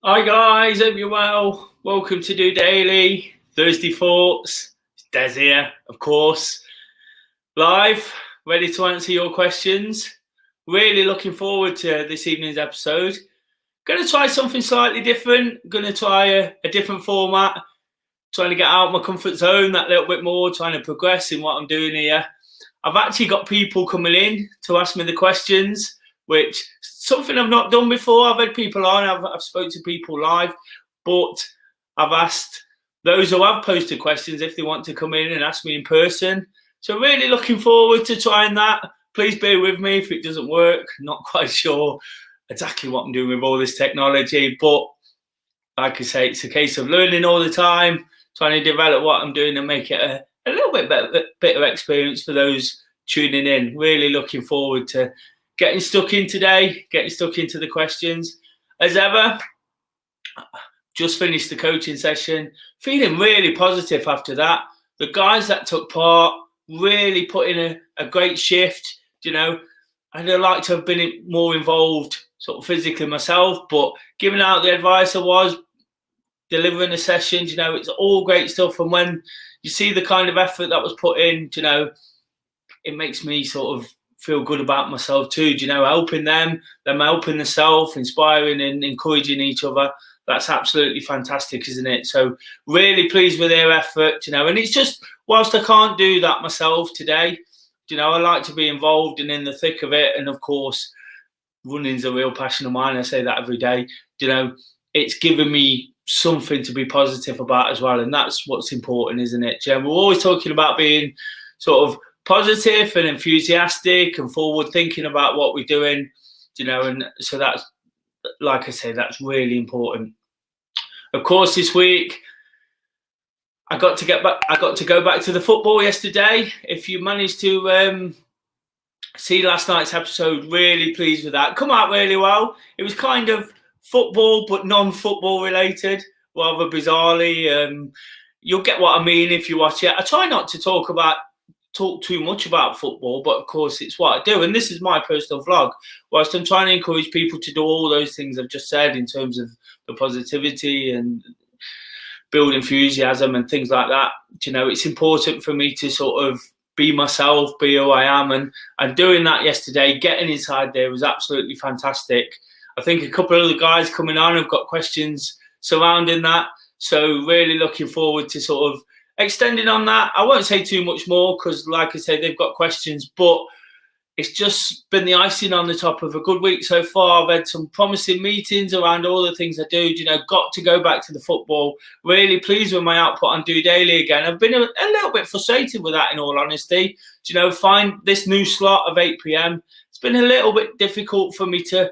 Hi guys, hope you're well. Welcome to DOdaily, Thursday Thoughts. It's Des here, of course, live, ready to answer your questions. Really looking forward to this evening's episode. Going to try something slightly different. Going to try a different format. Trying to get out of my comfort zone that little bit more, trying to progress in what I'm doing here. I've actually got people coming in to ask me the questions, which something I've not done before. I've had people on, I've spoken to people live, but I've asked those who have posted questions if they want to come in and ask me in person. So really looking forward to trying that. Please bear with me if it doesn't work. Not quite sure exactly what I'm doing with all this technology, but like I say, it's a case of learning all the time, trying to develop what I'm doing and make it a little bit better experience for those tuning in. Really looking forward to getting stuck in today, getting stuck into the questions. As ever, just finished the coaching session, feeling really positive after that. The guys that took part really put in a great shift, and I'd like to have been more involved sort of physically myself, but giving out the advice I was, delivering the sessions, it's all great stuff. And when you see the kind of effort that was put in, it makes me sort of feel good about myself too, helping them helping themselves, inspiring and encouraging each other. That's absolutely fantastic, isn't it? So really pleased with their effort, and it's just, whilst I can't do that myself today, I like to be involved and in the thick of it. And of course, running's a real passion of mine. I say that every day. It's given me something to be positive about as well, and that's what's important, isn't it? We're always talking about being sort of positive and enthusiastic and forward thinking about what we're doing, and so that's, like I say, that's really important. Of course, this week I got to go back to the football yesterday. If you managed to see last night's episode, really pleased with that. Come out really well. It was kind of football but non-football related, rather bizarrely. You'll get what I mean if you watch it. I try not to talk too much about football, but of course it's what I do, and this is my personal vlog. Whilst I'm trying to encourage people to do all those things I've just said in terms of the positivity and build enthusiasm and things like that, it's important for me to sort of be myself, be who I am, and doing that yesterday, getting inside there was absolutely fantastic. I think a couple of the guys coming on have got questions surrounding that, so really looking forward to sort of extending on that. I won't say too much more because, like I say, they've got questions, but it's just been the icing on the top of a good week so far. I've had some promising meetings around all the things I do. Got to go back to the football. Really pleased with my output on DOdaily again. I've been a little bit frustrated with that, in all honesty. Find this new slot of 8 p.m. It's been a little bit difficult for me to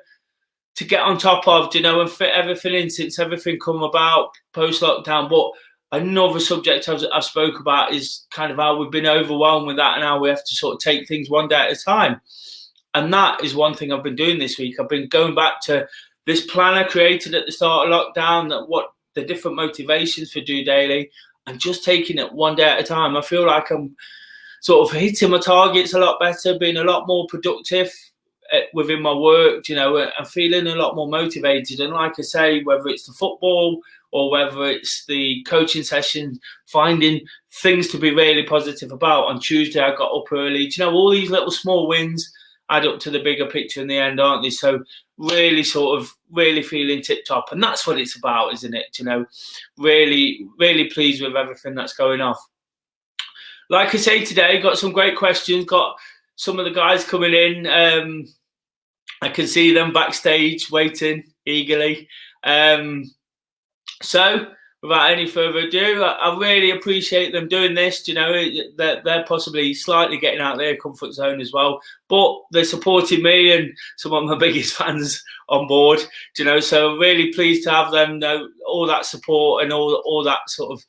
get on top of, and fit everything in since everything come about post-lockdown. But another subject I've spoke about is kind of how we've been overwhelmed with that and how we have to sort of take things one day at a time. And that is one thing I've been doing this week. I've been going back to this plan I created at the start of lockdown, that what the different motivations for DOdaily, and just taking it one day at a time. I feel like I'm sort of hitting my targets a lot better, being a lot more productive within my work, and feeling a lot more motivated. And like I say, whether it's the football or whether it's the coaching session, finding things to be really positive about. On Tuesday, I got up early. All these little small wins add up to the bigger picture in the end, aren't they? So really feeling tip top. And that's what it's about, isn't it? Really, really pleased with everything that's going off. Like I say, today, got some great questions, got some of the guys coming in. I can see them backstage waiting eagerly. So without any further ado, I really appreciate them doing this. They're possibly slightly getting out of their comfort zone as well, but they're supporting me and some of my biggest fans on board. So really pleased to have them, all that support and all that sort of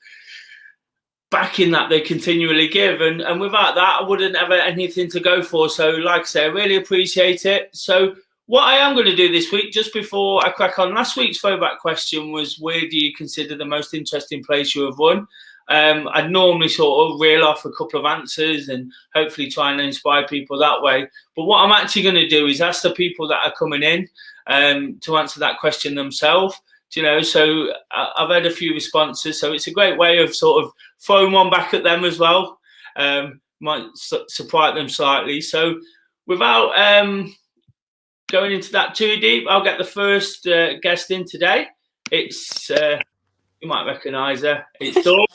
backing that they continually give, and without that I wouldn't have anything to go for. So like I say, I really appreciate it. So what I am going to do this week, just before I crack on, last week's Followback question was, where do you consider the most interesting place you have run? I'd normally sort of reel off a couple of answers and hopefully try and inspire people that way. But what I'm actually going to do is ask the people that are coming in to answer that question themselves, you know, so I've had a few responses. So it's a great way of sort of throwing one back at them as well. Might surprise them slightly. So without going into that too deep, I'll get the first guest in today. It's you might recognise her. It's Dawn.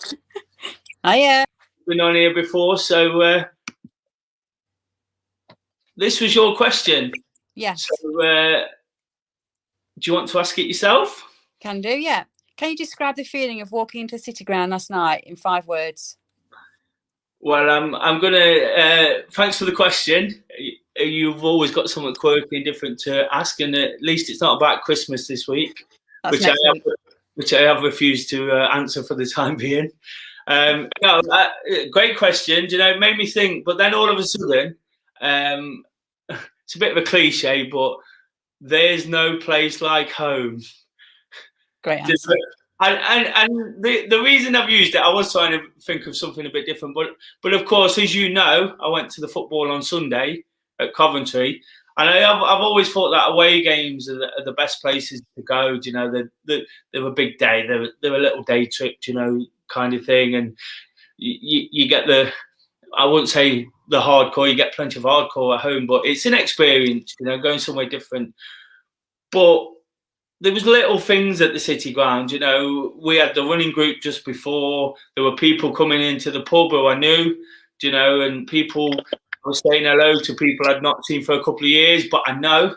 Hiya. Been on here before, so this was your question. Yes. So do you want to ask it yourself? Can do, yeah. Can you describe the feeling of walking into the City Ground last night in 5 words? Well, I'm gonna. Thanks for the question. You've always got something quirky and different to ask, and at least it's not about Christmas this week, which I have refused to answer for the time being. No, great question. You know, it made me think. But then all of a sudden, it's a bit of a cliche, but there's no place like home. Great answer. And the reason I've used it, I was trying to think of something a bit different, but of course, as you know, I went to the football on Sunday at Coventry, and I've always thought that away games are the best places to go. You know, they're a big day, they're a little day trip, you know, kind of thing, and you get I wouldn't say the hardcore, you get plenty of hardcore at home, but it's an experience, you know, going somewhere different. But there was little things at the City Ground, you know. We had the running group just before. There were people coming into the pub who I knew, you know, and people were saying hello to people I'd not seen for a couple of years, but I know,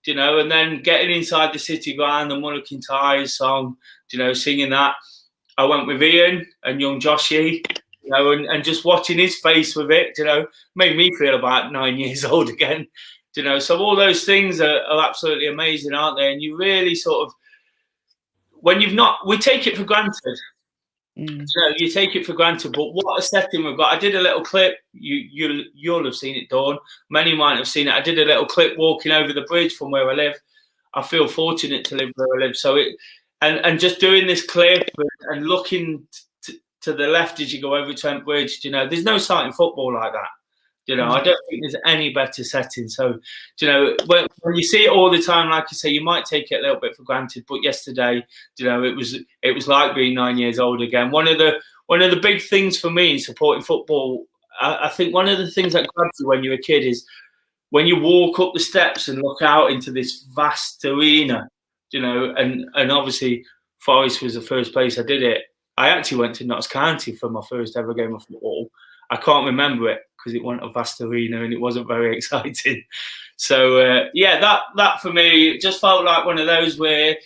you know. And then getting inside the City Ground, the Mulligan Ties song, you know, singing that. I went with Ian and young Joshy, you know, and just watching his face with it, you know, made me feel about 9 years old again. You know, so all those things are absolutely amazing, aren't they? And you really sort of, when we take it for granted. You know, you take it for granted, but what a setting we've got. I did a little clip. You'll have seen it, Dawn. Many might have seen it. I did a little clip walking over the bridge from where I live. I feel fortunate to live where I live. So and just doing this clip and looking to the left as you go over Trent Bridge, you know, there's no sight in football like that. You know, I don't think there's any better setting. So, you know, when you see it all the time, like I say, you might take it a little bit for granted. But yesterday, you know, it was like being 9 years old again. One of the big things for me in supporting football, I think one of the things that grabs you when you're a kid is when you walk up the steps and look out into this vast arena, you know, and obviously Forest was the first place I did it. I actually went to Notts County for my first ever game of football. I can't remember it because it wasn't a vast arena and it wasn't very exciting. So, yeah, that for me just felt like one of those where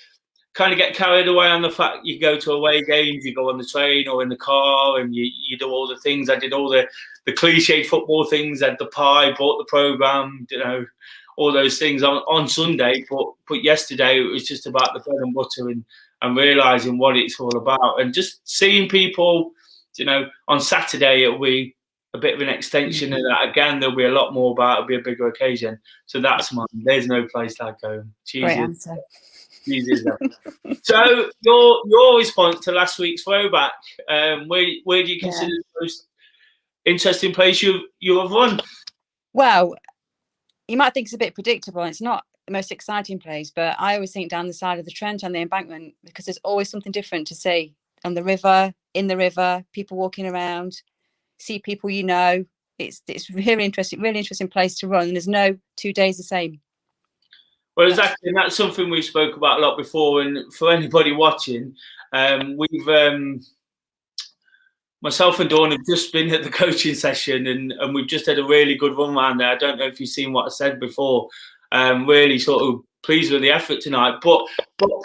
kind of get carried away on the fact you go to away games, you go on the train or in the car and you do all the things. I did all the cliche football things, had the pie, bought the programme, you know, all those things on Sunday. But yesterday it was just about the bread and butter and realising what it's all about. And just seeing people, you know, on Saturday it'll be a bit of an extension of that. Again, there'll be a lot more about it. It'll be a bigger occasion. So that's mine. There's no place like home. Great answer. Jesus. So your response to last week's throwback, where do you consider the most interesting place you have run? Well, you might think it's a bit predictable. It's not the most exciting place, but I always think down the side of the Trent on the embankment because there's always something different to see on the river, in the river, people walking around, see people you know. It's really interesting place to run. And there's no 2 days the same. Well, exactly, and that's something we spoke about a lot before. And for anybody watching, we've myself and Dawn have just been at the coaching session, and we've just had a really good run around there. I don't know if you've seen what I said before. Really sort of pleased with the effort tonight. But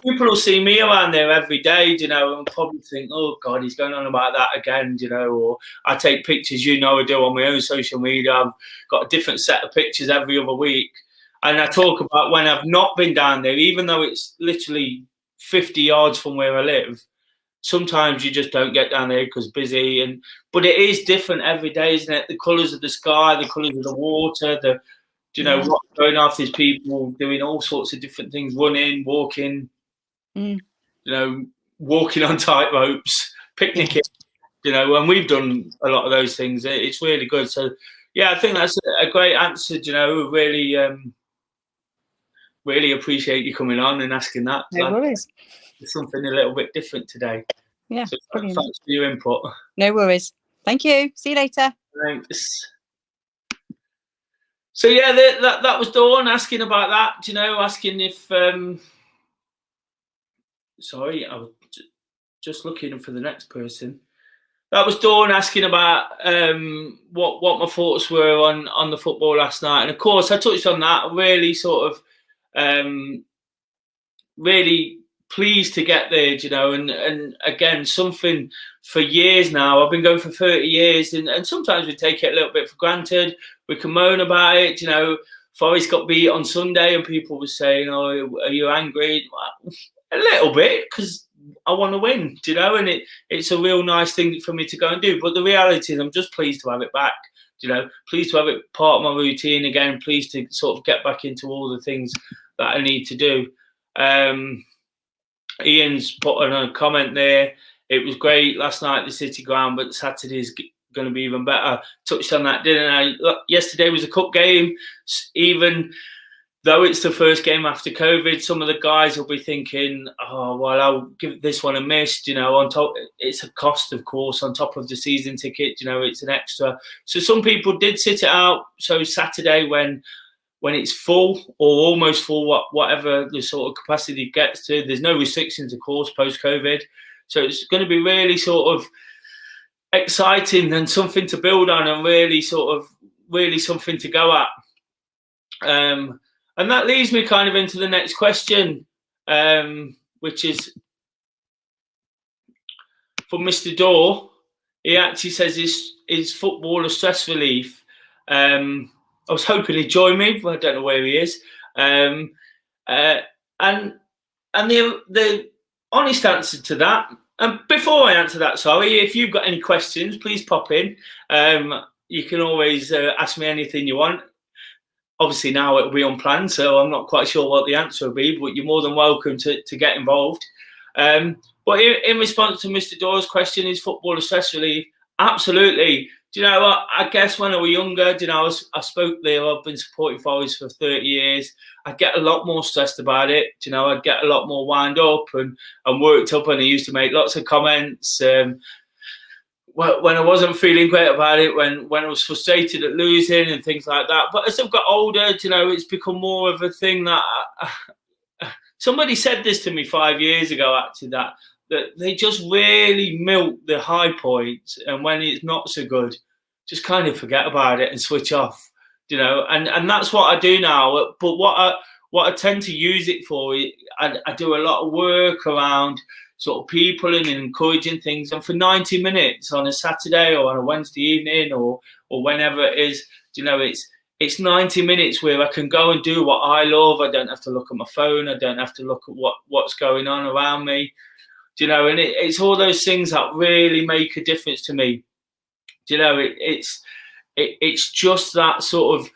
people will see me around there every day, you know, and probably think, oh God, he's going on about that again, you know. Or I take pictures, you know, I do on my own social media. I've got a different set of pictures every other week. And I talk about when I've not been down there, even though it's literally 50 yards from where I live. Sometimes you just don't get down there because busy, but it is different every day, isn't it? The colours of the sky, the colours of the water, what's going off. There's people doing all sorts of different things, running, walking, you know, walking on tight ropes, picnicking, you know, and we've done a lot of those things. It's really good. So, yeah, I think that's a great answer, you know, really appreciate you coming on and asking that. No worries. something a little bit different today. Yeah, so brilliant. thanks for your input. No worries. Thank you. See you later. Thanks. So yeah, that was Dawn asking about that. Asking if sorry, I was just looking for the next person. That was Dawn asking about what my thoughts were on the football last night, and of course I touched on that. Really sort of really pleased to get there, and again, something for years now. I've been going for 30 years, and sometimes we take it a little bit for granted. We can moan about it, Forest got beat on Sunday, and people were saying, "Oh, are you angry?" Well, a little bit, because I want to win, and it's a real nice thing for me to go and do. But the reality is, I'm just pleased to have it back, pleased to have it part of my routine again, pleased to sort of get back into all the things that I need to do. Ian's put on a comment there. It was great last night at the City Ground, but Saturday's going to be even better. Touched on that, didn't I? Look, yesterday was a cup game. Even though it's the first game after COVID, some of the guys will be thinking, "Oh, well, I'll give this one a miss." On top, it's a cost, of course, on top of the season ticket. It's an extra. So some people did sit it out. So Saturday, when it's full or almost full, whatever the sort of capacity gets to, there's no restrictions, of course, post-COVID. So it's going to be really sort of exciting and something to build on, and really something to go at. And that leads me kind of into the next question, which is from Mr. Dorr. He actually says, is football a stress relief? I was hoping he'd join me, but I don't know where he is. And the honest answer to that, and before I answer that, sorry, if you've got any questions, please pop in. You can always ask me anything you want. Obviously now it'll be unplanned, so I'm not quite sure what the answer will be, but you're more than welcome to get involved. But in response to Mr. Dorr's question, is football a stress relief? Absolutely. I guess when I was younger, I spoke there, I've been supporting Forest for 30 years. I'd get a lot more stressed about it. I'd get a lot more wound up and worked up, and I used to make lots of comments. When I wasn't feeling great about it, when I was frustrated at losing and things like that. But as I've got older, it's become more of a thing that somebody said this to me 5 years ago, actually, that they just really milk the high points, and when it's not so good, just kind of forget about it and switch off, and that's what I do now. But what I tend to use it for, I do a lot of work around sort of people and encouraging things, and for 90 minutes on a Saturday or on a Wednesday evening or whenever it is, it's 90 minutes where I can go and do what I love. I don't have to look at my phone. I don't have to look at what's going on around me. And it's all those things that really make a difference to me. It's just that sort of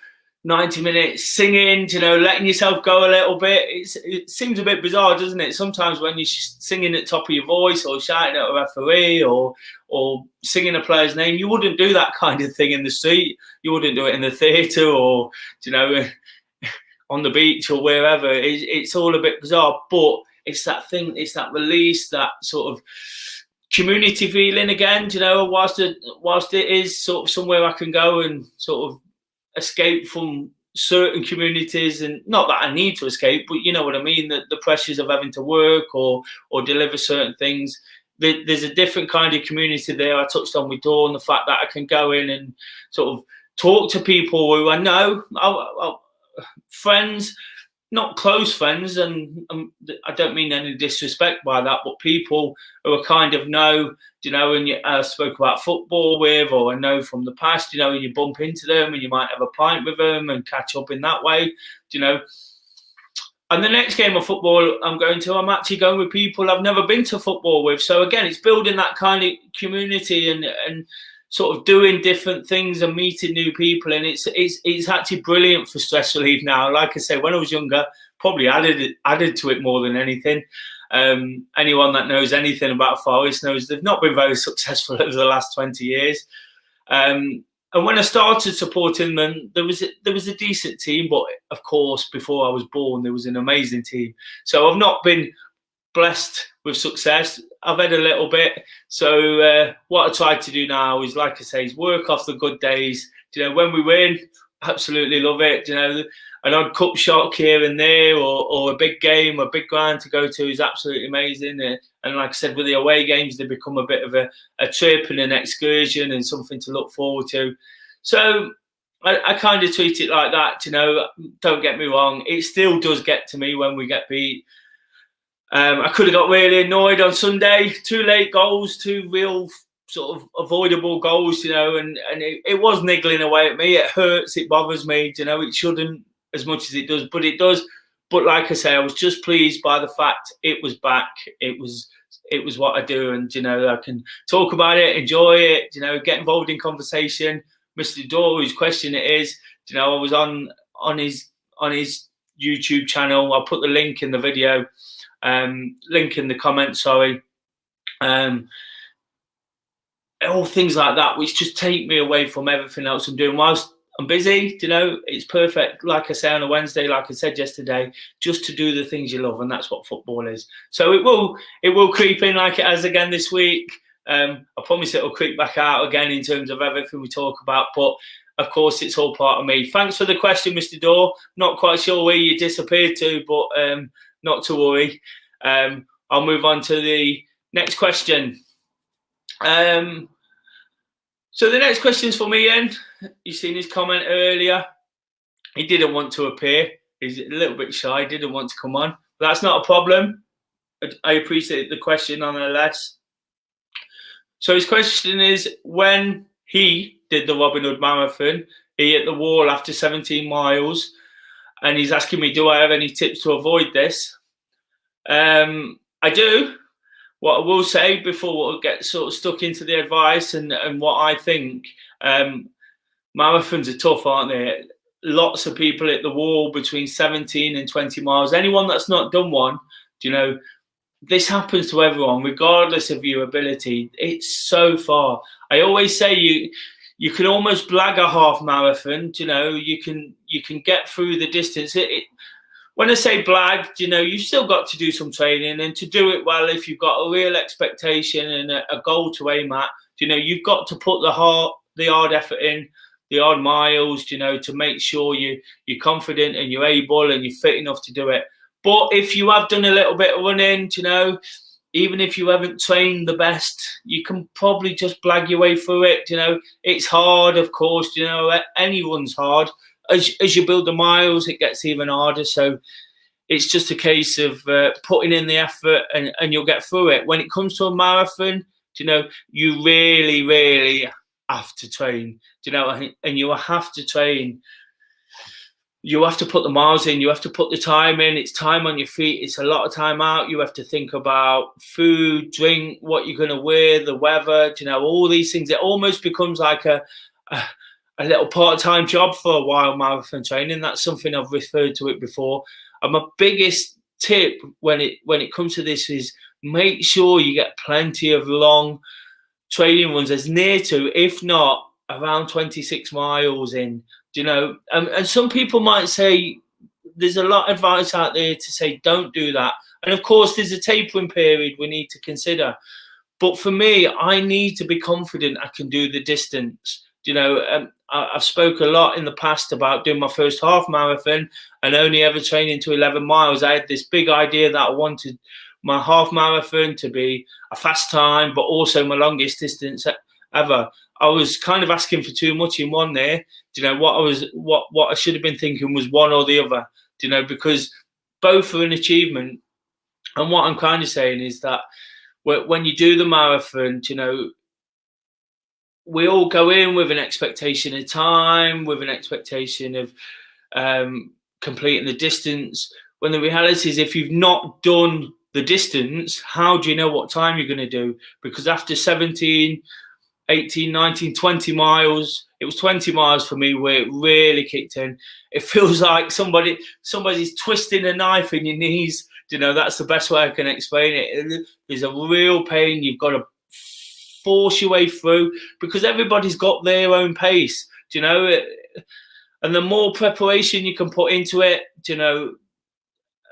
90 minutes singing, letting yourself go a little bit. It seems a bit bizarre, doesn't it? Sometimes when you're singing at the top of your voice or shouting at a referee or singing a player's name, you wouldn't do that kind of thing in the street. You wouldn't do it in the theatre or, on the beach or wherever. It's all a bit bizarre, but it's that thing, it's that release, that sort of community feeling again, whilst it is sort of somewhere I can go and sort of escape from certain communities, and not that I need to escape, but you know what I mean, the pressures of having to work or deliver certain things. There's a different kind of community there. I touched on with Dawn, the fact that I can go in and sort of talk to people who I know, friends, not close friends, and I don't mean any disrespect by that, but people who I kind of know, and I spoke about football with, or I know from the past, and you bump into them and you might have a pint with them and catch up in that way, And the next game of football I'm going to, I'm actually going with people I've never been to football with. So again, it's building that kind of community and sort of doing different things and meeting new people, and it's actually brilliant for stress relief now. Like I said, when I was younger, probably added to it more than anything. Anyone that knows anything about Forest knows they've not been very successful over the last 20 years. And when I started supporting them, there was a decent team, but of course, before I was born, there was an amazing team. So I've not been blessed with success. I've had a little bit. So what I try to do now is, like I say, is work off the good days. You know, when we win, absolutely love it. You know, an odd cup shot here and there, or a big game, a big ground to go to is absolutely amazing. And like I said, with the away games, they become a bit of a trip and an excursion and something to look forward to. So I kind of treat it like that. You know, don't get me wrong, it still does get to me when we get beat. I could have got really annoyed on Sunday. 2 late goals, 2 real sort of avoidable goals, you know, and it was niggling away at me. It hurts, it bothers me, you know. It shouldn't as much as it does, but it does. But like I say, I was just pleased by the fact it was back. It was what I do, and you know, I can talk about it, enjoy it, you know, get involved in conversation. Mr. Daw, whose question it is, you know, I was on his YouTube channel. I'll put the link in the video, link in the comments. Sorry. All things like that, which just take me away from everything else I'm doing whilst I'm busy. You know, it's perfect. Like I say, on a Wednesday, like I said yesterday, just to do the things you love, and that's what football is. So it will creep in like it has again this week. I promise it'll creep back out again in terms of everything we talk about. But of course, it's all part of me. Thanks for the question, Mr. Daw. Not quite sure where you disappeared to, but not to worry. I'll move on to the next question. So the next question is from Ian. You've seen his comment earlier. He didn't want to appear. He's a little bit shy. Didn't want to come on. But that's not a problem. I appreciate the question nonetheless. So his question is, when he did the Robin Hood Marathon, he hit the wall after 17 miles. And he's asking me, do I have any tips to avoid this? I do. What I will say before we'll get sort of stuck into the advice and what I think, marathons are tough, aren't they? Lots of people hit the wall between 17 and 20 miles. Anyone that's not done one, you know, this happens to everyone, regardless of your ability. It's so far. I always say you can almost blag a half marathon. You know, you can get through the distance. When I say blagged, you know, you've still got to do some training, and to do it well, if you've got a real expectation and a goal to aim at, you know, you've got to put the hard effort in, the hard miles, you know, to make sure you're confident and you're able and you're fit enough to do it. But if you have done a little bit of running, you know, even if you haven't trained the best, you can probably just blag your way through it. You know, it's hard, of course, you know, any run's hard. As you build the miles, it gets even harder. So it's just a case of putting in the effort and you'll get through it. When it comes to a marathon, you know, you really, really have to train, you know, and you have to train. You have to put the miles in. You have to put the time in. It's time on your feet. It's a lot of time out. You have to think about food, drink, what you're going to wear, the weather, you know, all these things. It almost becomes like a little part-time job for a while, marathon training. That's something I've referred to it before. And my biggest tip when it comes to this is make sure you get plenty of long training runs, as near to, if not around 26 miles in, you know. And some people might say there's a lot of advice out there to say don't do that. And of course, there's a tapering period we need to consider. But for me, I need to be confident I can do the distance. You know, I've spoke a lot in the past about doing my first half marathon and only ever training to 11 miles. I had this big idea that I wanted my half marathon to be a fast time, but also my longest distance ever. I was kind of asking for too much in one there. You know, what I should have been thinking was one or the other, you know, because both are an achievement. And what I'm kind of saying is that when you do the marathon, you know, we all go in with an expectation of time, with an expectation of completing the distance, when the reality is, if you've not done the distance, how do you know what time you're going to do? Because after 17, 18, 19, 20 miles, it was 20 miles for me where it really kicked in. It feels like somebody's twisting a knife in your knees. You know, that's the best way I can explain it. There's a real pain. You've got to force your way through because everybody's got their own pace, you know, and the more preparation you can put into it, you know,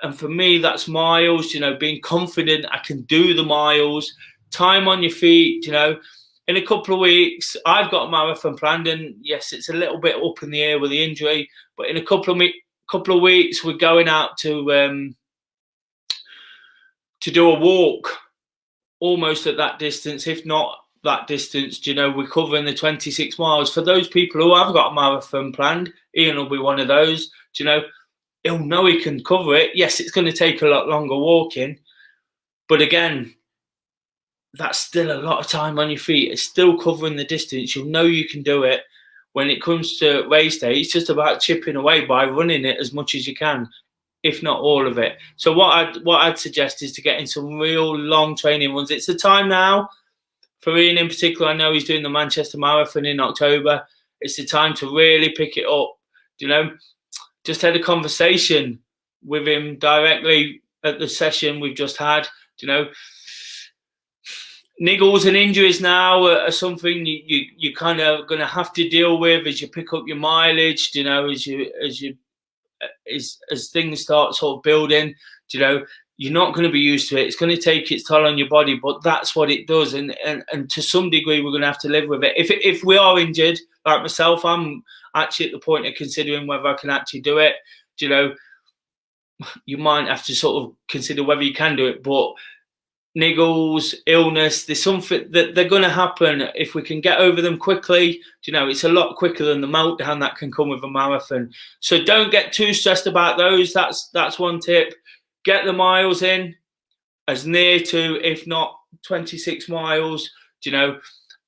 And for me, that's miles, being confident I can do the miles, time on your feet, in a couple of weeks, I've got a marathon planned, and yes, it's a little bit up in the air with the injury, but in a couple of weeks, we're going out to do a walk almost at that distance, if not that distance. We're covering the 26 miles. For those people who have got a marathon planned, Ian will be one of those. He'll know he can cover it. Yes, it's going to take a lot longer walking, but again, that's still a lot of time on your feet. It's still covering the distance. You'll know you can do it. When it comes to race day, it's just about chipping away by running it as much as you can, if not all of it. So what I'd suggest is to get in some real long training runs. It's the time now. For Ian in particular, I know he's doing the Manchester Marathon in October. It's the time to really pick it up. Just had a conversation with him directly at the session we've just had. Niggles and injuries now are something you kind of going to have to deal with as you pick up your mileage. As things start sort of building. You're not going to be used to it. It's going to take its toll on your body, but that's what it does. And to some degree, we're going to have to live with it. If we are injured, like myself, I'm actually at the point of considering whether I can actually do it. You might have to sort of consider whether you can do it, but niggles, illness, there's something that they're going to happen. If we can get over them quickly, it's a lot quicker than the meltdown that can come with a marathon. So don't get too stressed about those. That's one tip. Get the miles in as near to, if not 26 miles,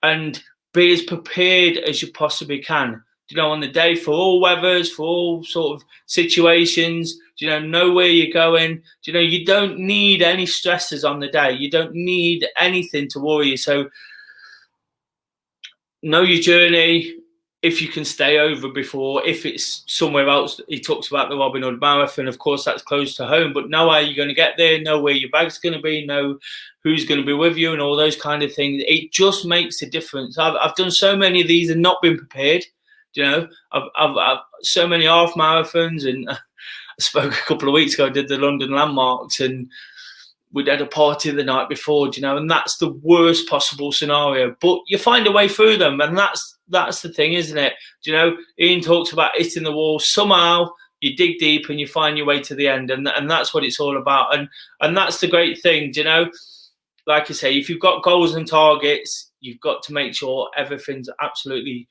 and be as prepared as you possibly can. On the day, for all weathers, for all sort of situations, know where you're going. You don't need any stresses on the day. You don't need anything to worry you. So know your journey. If you can stay over before, if it's somewhere else, he talks about the Robin Hood Marathon. Of course, that's close to home, but know how you're going to get there, know where your bag's going to be, know who's going to be with you, and all those kind of things. It just makes a difference. I've done so many of these and not been prepared. I've so many half marathons, and I spoke a couple of weeks ago. I did the London landmarks, and we'd had a party the night before, and that's the worst possible scenario. But you find a way through them, and that's the thing, isn't it? Ian talks about hitting the wall. Somehow you dig deep and you find your way to the end, and that's what it's all about. And that's the great thing, Like I say, if you've got goals and targets, you've got to make sure everything's absolutely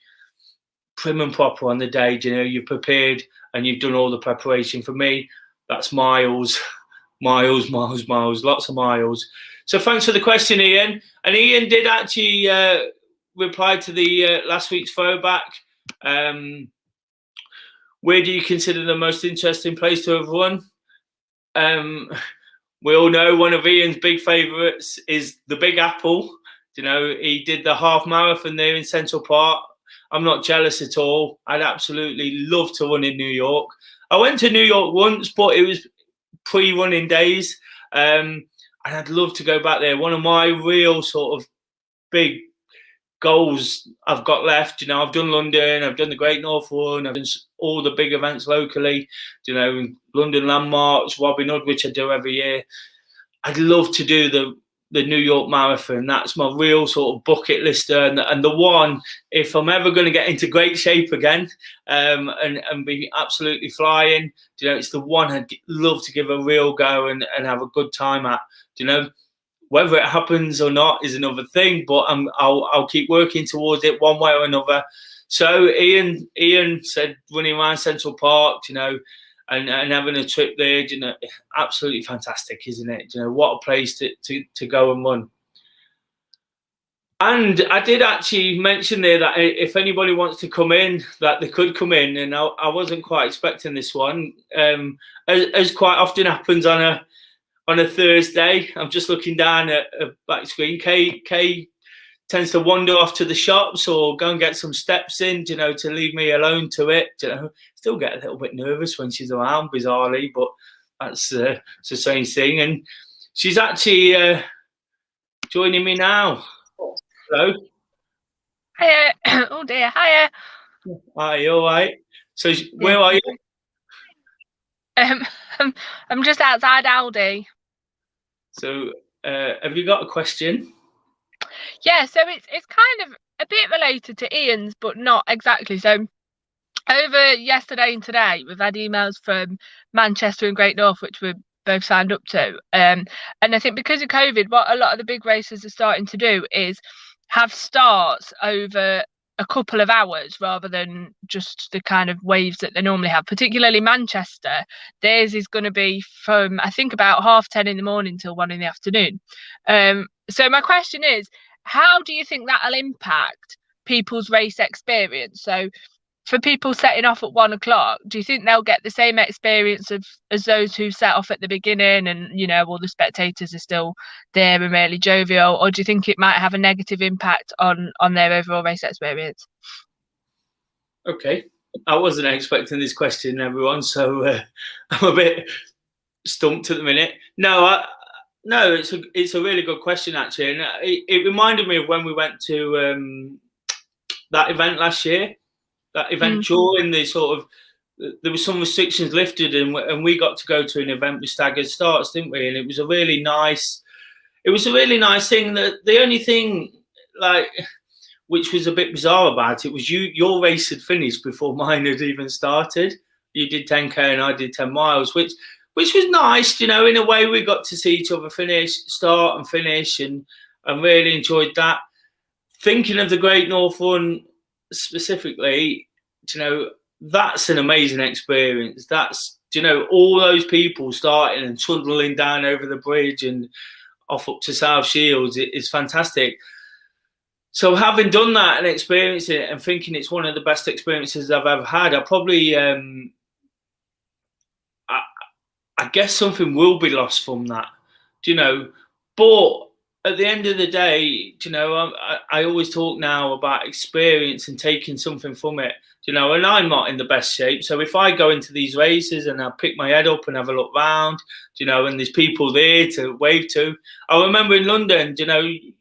prim and proper on the day. You're prepared and you've done all the preparation. For me, that's miles, lots of miles. So thanks for the question, Ian. And Ian did actually reply to the last week's Followback. Where do you consider the most interesting place to have run? We all know one of Ian's big favourites is the Big Apple. He did the half marathon there in Central Park. I'm not jealous at all. I'd absolutely love to run in New York. I went to New York once, but it was pre-running days. And I'd love to go back there. One of my real sort of big goals I've got left, I've done London, I've done the Great North Run, I've done all the big events locally, London landmarks, Robin Hood, which I do every year. I'd love to do the New York Marathon. That's my real sort of bucket list, and the one, if I'm ever going to get into great shape again, and be absolutely flying, it's the one I'd love to give a real go and have a good time at. Whether it happens or not is another thing, but I'll keep working towards it one way or another. So Ian said running around Central Park, and having a trip there, absolutely fantastic, isn't it? What a place to go and run. And I did actually mention there that if anybody wants to come in, that they could come in, and I wasn't quite expecting this one. As quite often happens on a Thursday, I'm just looking down at a back screen. Kay tends to wander off to the shops or go and get some steps in, to leave me alone to it. Still get a little bit nervous when she's around, bizarrely, but that's the same thing. And she's actually joining me now. Hello. Hiya. Oh dear. Hiya. Hi, you all right? So where are you? I'm just outside Aldi. So, have you got a question? Yeah, so it's kind of a bit related to Ian's, but not exactly. So over yesterday and today, we've had emails from Manchester and Great North, which we're both signed up to. And I think because of COVID, what a lot of the big races are starting to do is have starts over a couple of hours rather than just the kind of waves that they normally have. Particularly Manchester, theirs is going to be from, I think, about 10:30 in the morning till 1 in the afternoon. So my question is, how do you think that'll impact people's race experience? So for people setting off at 1 o'clock, do you think they'll get the same experience as those who set off at the beginning, and all the spectators are still there and really jovial, or do you think it might have a negative impact on their overall race experience? Okay, I wasn't expecting this question, everyone, so I'm a bit stumped at the minute. No, it's a really good question actually, and it reminded me of when we went to that event last year. That event during the sort of, there were some restrictions lifted, and we got to go to an event with staggered starts, didn't we? And it was a really nice thing. That the only thing, like, which was a bit bizarre about it, was your race had finished before mine had even started. You did 10K and I did 10 miles, which was nice, in a way. We got to see each other start and finish, and really enjoyed that. Thinking of the Great North Run specifically, that's an amazing experience. That's, all those people starting and trundling down over the bridge and off up to South Shields, it's fantastic. So having done that and experiencing it and thinking it's one of the best experiences I've ever had, I probably, I guess something will be lost from that, but at the end of the day, I always talk now about experience and taking something from it, and I'm not in the best shape. So if I go into these races and I pick my head up and have a look round, and there's people there to wave to. I remember in London,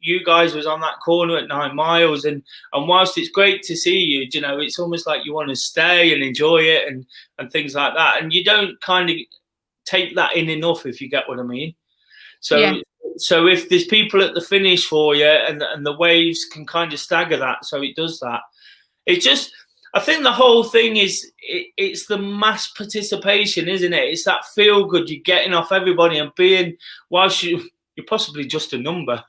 you guys was on that corner at 9 miles, and whilst it's great to see you, it's almost like you want to stay and enjoy it and things like that. And you don't kind of take that in enough, if you get what I mean. So, yeah. So if there's people at the finish for you, and the waves can kind of stagger that, so it does that. It just, I think the whole thing is, it's the mass participation, isn't it? It's that feel good, you're getting off everybody and being, whilst you're possibly just a number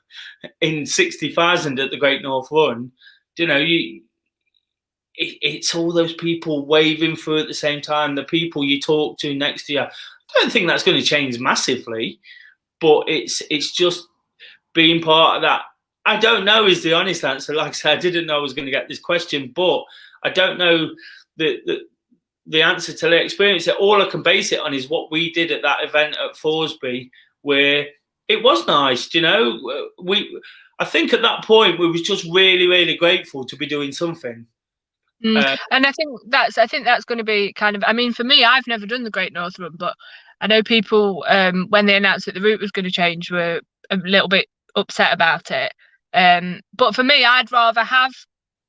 in 60,000 at the Great North Run, it's all those people waving through at the same time, the people you talk to next to you. I don't think that's going to change massively. But it's just being part of that. I don't know is the honest answer. Like I said, I didn't know I was going to get this question, but I don't know the answer to the experience. All I can base it on is what we did at that event at Thoresby, where it was nice. I think at that point we was just really, really grateful to be doing something. And I think that's going to be kind of, I mean, for me, I've never done the Great North Run, but I know people, when they announced that the route was going to change, were a little bit upset about it. But for me, I'd rather have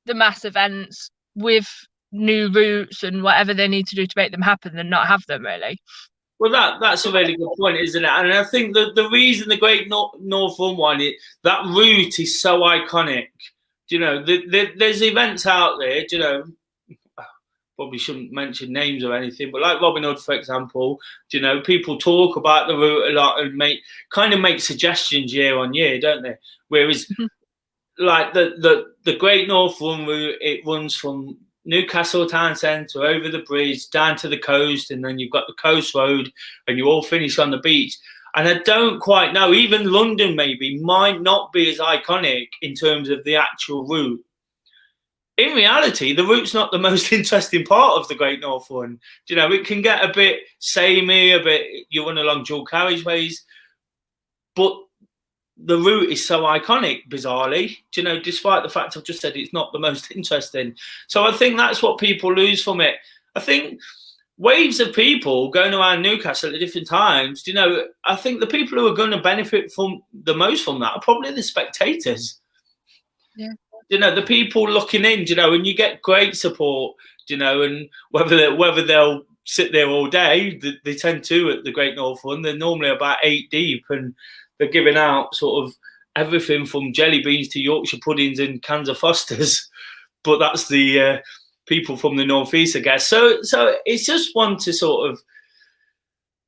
the mass events with new routes and whatever they need to do to make them happen than not have them, really. Well, that's a really good point, isn't it? And I think the reason the Great North Run one, that route is so iconic. There's events out there, probably shouldn't mention names or anything, but like Robin Hood, for example, people talk about the route a lot and make suggestions year on year, don't they? Whereas like the Great North Run route, it runs from Newcastle town centre over the bridge down to the coast, and then you've got the coast road and you all finish on the beach. And I don't quite know, even London maybe might not be as iconic in terms of the actual route. In reality, the route's not the most interesting part of the Great North Run. It can get a bit samey, you run along dual carriageways, but the route is so iconic, bizarrely, despite the fact I've just said it's not the most interesting. So I think that's what people lose from it. I think waves of people going around Newcastle at different times, I think the people who are going to benefit from the most from that are probably the spectators. Yeah. The people looking in, and you get great support, and whether they'll sit there all day. They tend to at the Great North Run. They're normally about 8 deep, and they're giving out sort of everything from jelly beans to Yorkshire puddings and cans of Fosters. But that's the people from the northeast, I guess. So it's just one to sort of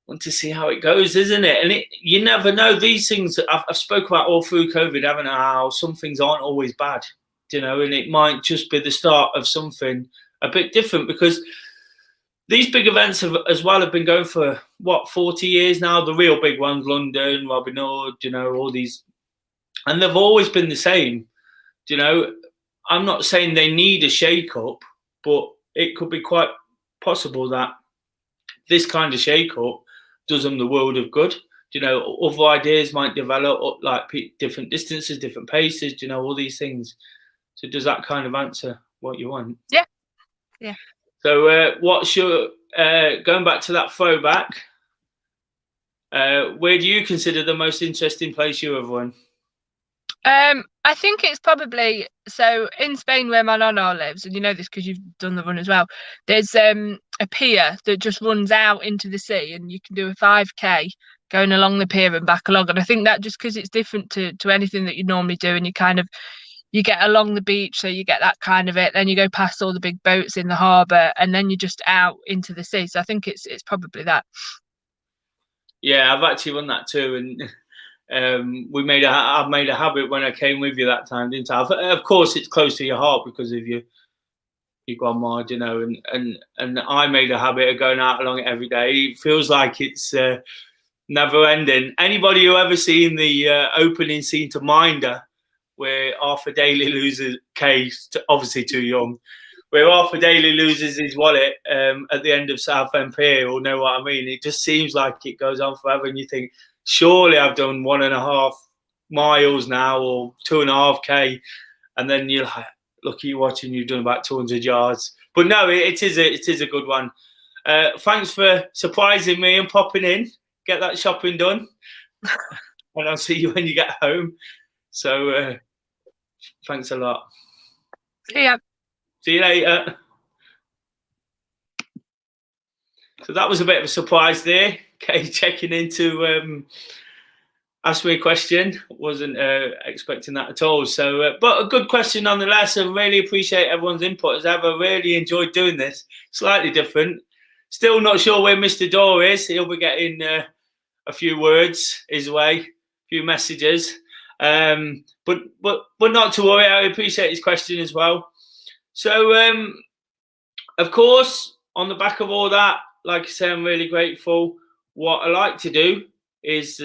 want to see how it goes, isn't it? And you never know. These things I've spoke about all through COVID, haven't I? How some things aren't always bad, you know, and it might just be the start of something a bit different, because these big events have been going for 40 years now. The real big ones, London, Robin Hood, you know, all these, and they've always been the same. You know, I'm not saying they need a shake-up, but it could be quite possible that this kind of shake-up does them the world of good. You know, other ideas might develop, like different distances, different paces, you know, all these things. So does that kind of answer what you want? Yeah. So what's your, going back to that throwback, where do you consider the most interesting place you have run? I think it's probably, so in Spain where my nonna lives, and you know this because you've done the run as well, there's a pier that just runs out into the sea, and you can do a 5k going along the pier and back along. And I think that just because it's different to anything that you normally do, and you get along the beach, so you get that kind of it, then you go past all the big boats in the harbour, and then you're just out into the sea. So I think it's probably that. Yeah, I've actually run that too, and I made a habit when I came with you that time, didn't I? Of course, it's close to your heart because of your grandma, you know, and I made a habit of going out along it every day. It feels like it's never ending. Anybody who ever seen the opening scene to Minder, where Arthur Daly loses Kay, obviously too young, where Arthur Daly loses his wallet at the end of Southend Pier, or know what I mean? It just seems like it goes on forever, and you think, surely I've done 1.5 miles now, or 2.5k, and then you're like, look at you watching, you've done about 200 yards. But no, it is a good one. Thanks for surprising me and popping in. Get that shopping done, and I'll see you when you get home. So thanks a lot. Yeah. See you later. So that was a bit of a surprise there. Okay, checking in to ask me a question. Wasn't expecting that at all. So, but a good question nonetheless. And really appreciate everyone's input as ever. Really enjoyed doing this. Slightly different. Still not sure where Mr. Daw is. He'll be getting a few words his way, a few messages. But not to worry. I appreciate his question as well. So, of course, on the back of all that, like I say, I'm really grateful. What I like to do is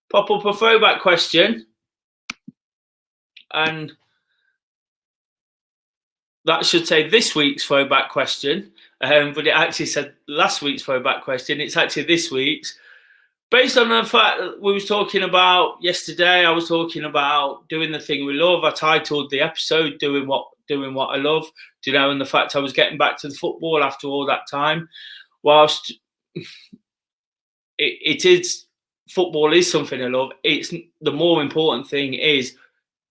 pop up a throwback question, and that should say this week's throwback question, but it actually said last week's throwback question. It's actually this week's. Based on the fact that we was talking about yesterday, I was talking about doing the thing we love. I titled the episode "Doing What I Love," you know, and the fact I was getting back to the football after all that time. Whilst it is, football is something I love. It's the more important thing is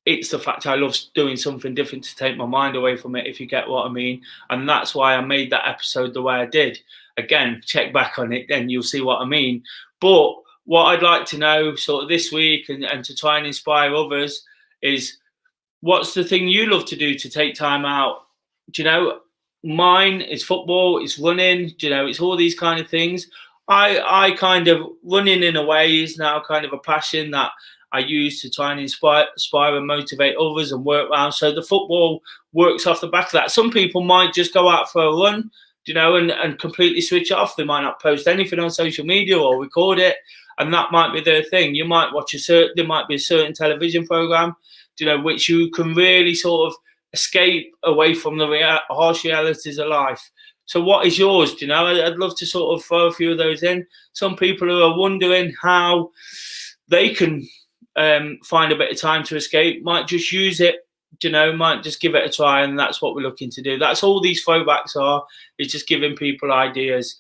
it's the fact I love doing something different to take my mind away from it, if you get what I mean. And that's why I made that episode the way I did. Again, check back on it, then you'll see what I mean. But what I'd like to know sort of this week and to try and inspire others is, what's the thing you love to do to take time out? Do you know, mine is football, it's running, do you know, it's all these kind of things. I kind of, running in a way is now kind of a passion that I use to try and inspire and motivate others and work around. So the football works off the back of that. Some people might just go out for a run, you know, and completely switch off. They might not post anything on social media or record it, and that might be their thing. You might watch there might be a certain television program, you know, which you can really sort of escape away from the harsh realities of life. So what is yours? Do you know, I'd love to sort of throw a few of those in. Some people who are wondering how they can find a bit of time to escape might just use it, you know, might just give it a try, and that's what we're looking to do. That's all these throwbacks are, is just giving people ideas.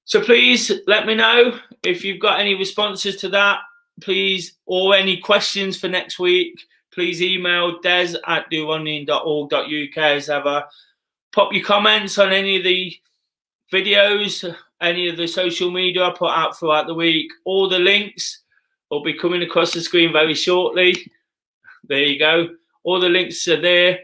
So please let me know if you've got any responses to that, please, or any questions for next week. Please email des@dorunning.org.uk as ever. Pop your comments on any of the videos, any of the social media I put out throughout the week. All the links will be coming across the screen very shortly. There you go. All the links are there.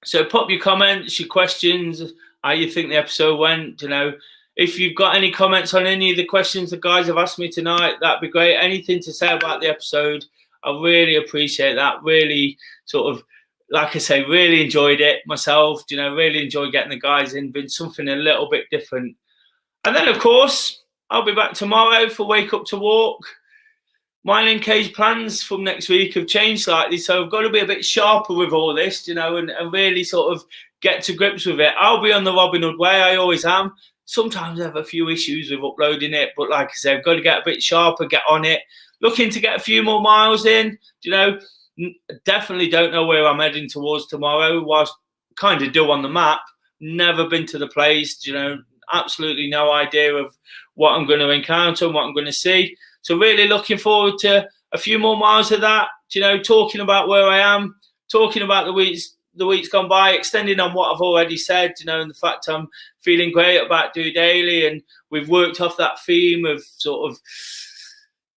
So pop your comments, your questions, how you think the episode went. You know, if you've got any comments on any of the questions the guys have asked me tonight, that'd be great. Anything to say about the episode, I really appreciate that. Really sort of, like I say, really enjoyed it myself. You know, really enjoyed getting the guys in, been something a little bit different. And then, of course, I'll be back tomorrow for Wake Up to Walk. Mine and Kay's plans from next week have changed slightly, so I've got to be a bit sharper with all this, you know, and really sort of get to grips with it. I'll be on the Robin Hood way, I always am. Sometimes I have a few issues with uploading it, but like I said, I've got to get a bit sharper, get on it. Looking to get a few more miles in, you know. Definitely don't know where I'm heading towards tomorrow, whilst kind of do on the map. Never been to the place, you know, absolutely no idea of what I'm going to encounter and what I'm going to see. So really looking forward to a few more miles of that, you know, talking about where I am, talking about the weeks gone by, extending on what I've already said, you know, and the fact I'm feeling great about DOdaily, and we've worked off that theme of sort of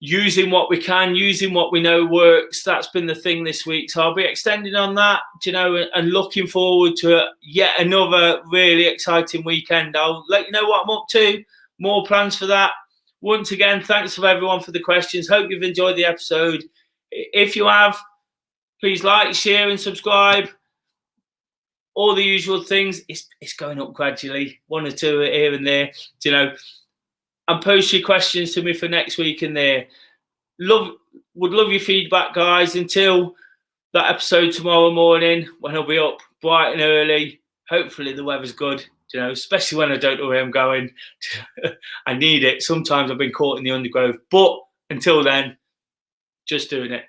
using what we can, using what we know works. That's been the thing this week. So I'll be extending on that, you know, and looking forward to yet another really exciting weekend. I'll let you know what I'm up to, more plans for that. Once again, thanks for everyone for the questions. Hope you've enjoyed the episode. If you have, please like, share and subscribe. All the usual things. It's going up gradually, one or two here and there, you know. And post your questions to me for next week in there. Would love your feedback, guys. Until that episode tomorrow morning, when I'll be up bright and early. Hopefully the weather's good, you know, especially when I don't know where I'm going. I need it. Sometimes I've been caught in the undergrowth. But until then, just doing it.